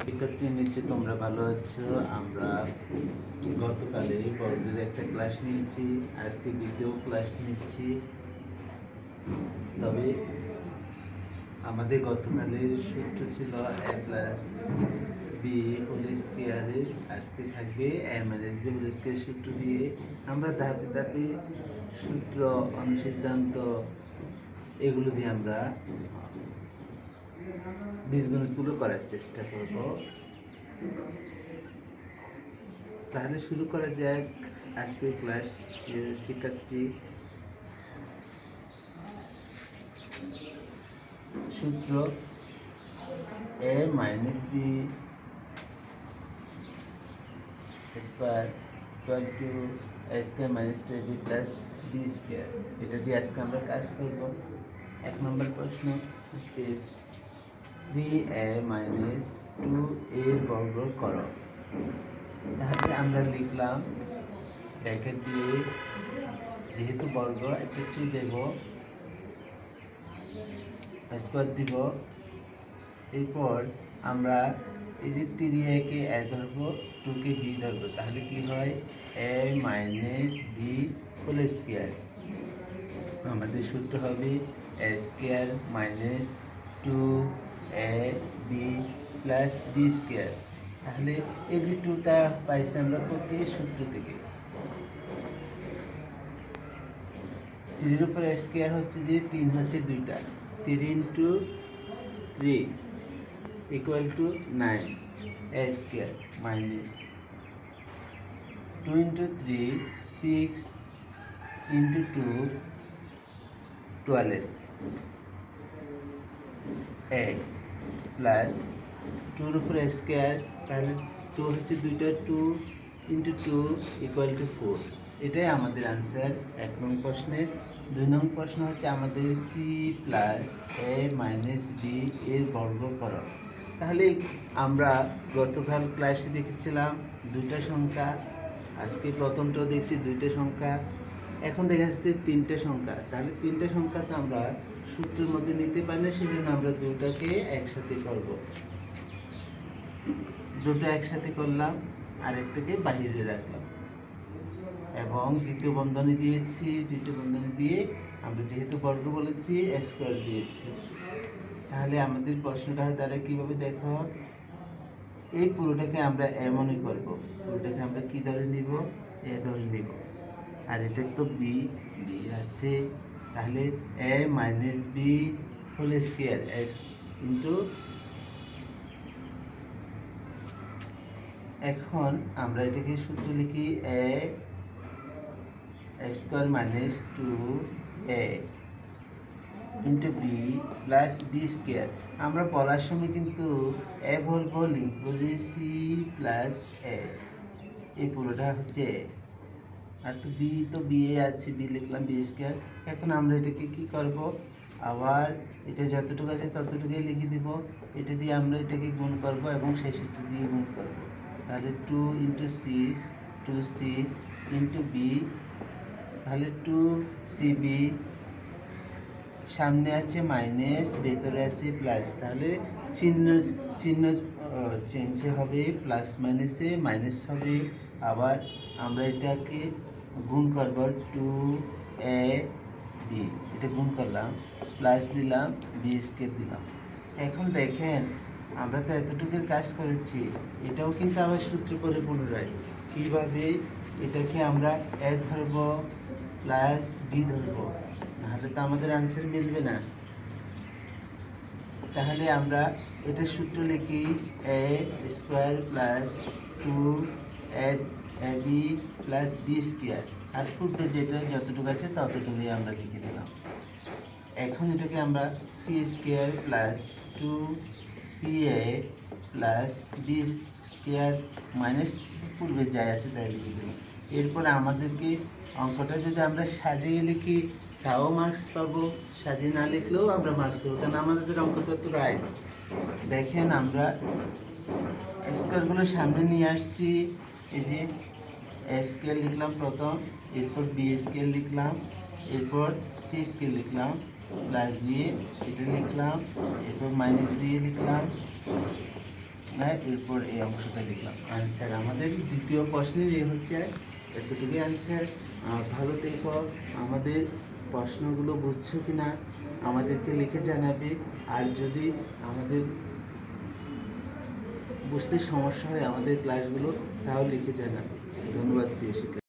শিক্ষার্থী নিশ্চয় তোমরা ভালো আছো। আমরা গতকালে বর্গের একটা ক্লাস নিয়েছি, আজকে দ্বিতীয় ক্লাস নিচ্ছি। তবে আমাদের গতকালের সূত্র ছিল a প্লাস বি হোল স্কোয়ারের, আজকে থাকবে a minus B whole square সূত্র দিয়ে আমরা ধাপে ধাপে সূত্র, অনুসিদ্ধান্ত এগুলো দিয়ে আমরা বীজগণিতগুলো করার চেষ্টা করব। তাহলে শুরু করা যাক আজকের ক্লাস। শিক্ষার্থী, সূত্র a minus b square equal to a square minus 2ab plus B square, এটা দিয়ে আজকে আমরা কাজ করব। 1 নম্বর প্রশ্ন, 3a মাইনাস 2a বর্গ করো। তাহলে আমরা লিখলাম ব্র্যাকেট দিয়ে, যেহেতু বর্গ একটা 2 দেব, স্কোয়ার দিব। এরপর আমরা এই যে 3a কে a ধরবো, 2 কে b ধরবো, তাহলে কি হয় a minus B whole square. আমাদের সূত্র হবে a square minus 2ab plus B square. তাহলে এই যে 2টা পাইছি আমরা কোথা সূত্র থেকে। 3 এর উপর স্কোয়ার হচ্ছে যে 3 হচ্ছে 2টা, 3 into 3 equal to 9 a square minus 2 into 3 6 into 2 12 a plus 2 এর উপর স্কয়ার, তাহলে 2 হচ্ছে 2টা, 2 into 2 equal to 4। এটাই আমাদের আনসার 1 নং প্রশ্নের। 2 নং প্রশ্ন হচ্ছে আমাদের c plus a minus b এর বর্গ করো। তাহলে আমরা গতকাল ক্লাসে দেখেছিলাম দুইটা সংখ্যা, আজকে প্রথমটাও দেখছি দুইটা সংখ্যা, এখন দেখা যাচ্ছে 3টে সংখ্যা। তাহলে 3টে সংখ্যা তো আমরা সূত্রের মধ্যে নিতে পারি না, সেজন্য আমরা দুটাকে একসাথে করব। দুটো একসাথে করলাম, আরেকটাকে বাহিরে রাখলাম এবং দ্বিতীয় বন্ধনী দিয়েছি। দ্বিতীয় বন্ধনী দিয়ে আমরা যেহেতু বর্গ বলেছি স্কোয়ার দিয়েছি। তাহলে আমাদের প্রশ্নটা হয় তারা কিভাবে, দেখো এই পুরোটাকে আমরা এমনই করব, পুরোটাকে আমরা কি ধরে নিব, এ ধরে নিব, আর এটা তো বি, বি আছে, তাহলে A minus B whole square is into. এখন আমরা এটাকে সূত্র লিখি A square minus 2a into B plus B square. আমরা বলার সময় কিন্তু এ বলবো, লিখবো যে সি প্লাস এ, এই পুরোটা হচ্ছে এ, আর তো বি এ আছে, বি লিখলাম বি স্কোয়ার। এখন আমরা এটাকে কি করব, আবার এটা যতটুকু আছে ততটুকুই লিখে দিব। এটা দিয়ে আমরা এটাকে গুণ করব এবং সেই সূত্র দিয়ে গুণ করব। তাহলে 2 ইন্টু 6 2c ইন্টু বি, তাহলে 2cb, সামনে আছে মাইনাস, ভেতরে আছে প্লাস, তাহলে চিহ্ন চিহ্ন চেঞ্জ হবে, প্লাস মাইনাসে মাইনাস হবে। আবার আমরা এটাকে গুণ করব, 2ab, এটা গুণ করলাম, প্লাস দিলাম, বি স্কয়ার দিলাম। এখন দেখেন আমরা তো এতটুকুর কাজ করেছি, এটাও কিন্তু আবার সূত্র করে পুনরায় কীভাবে এটাকে আমরা এ ধরব প্লাস বি ধরব, নাহলে তো আমাদের আনসার মিলবে না। তাহলে আমরা এটা সূত্র লিখি A square plus 2ab plus B square, আর পূর্বে যেটা যতটুকু আছে ততটুকুই আমরা লিখে দিলাম। এখন এটাকে আমরা c square plus 2ca plus B square minus পূর্বে যাই আছে তাই লিখে দিলাম। এরপরে আমাদেরকে অঙ্কটা যদি আমরা সাজিয়ে লিখি তাও মার্কস পাবো, সাজিয়ে না লিখলেও আমরা মার্কস পাবো, কারণ আমাদের অঙ্কটা তো রাইট। দেখেন আমরা স্কোয়ারগুলো সামনে নিয়ে আসছি, এই যে এ স্কেল লিখলাম প্রথম, এরপর বি স্কেল লিখলাম, এরপর সি স্কেল লিখলাম, প্লাস দিয়ে এটা লিখলাম, এরপর মাইনাস দিয়ে লিখলাম, হ্যাঁ, এরপর এই অংশটা লিখলাম আনসার। আমাদের দ্বিতীয় প্রশ্নের এই হচ্ছে এতটুকু আনসার। ভালো দেখো, আমাদের প্রশ্নগুলো বুঝছো কি না আমাদেরকে লিখে জানাবে। আর যদি আমাদের বুঝতে সমস্যা হয় আমাদের ক্লাসগুলো, তাও লিখে জানাবে। ধন্যবাদ প্রিয় শিক্ষার্থী।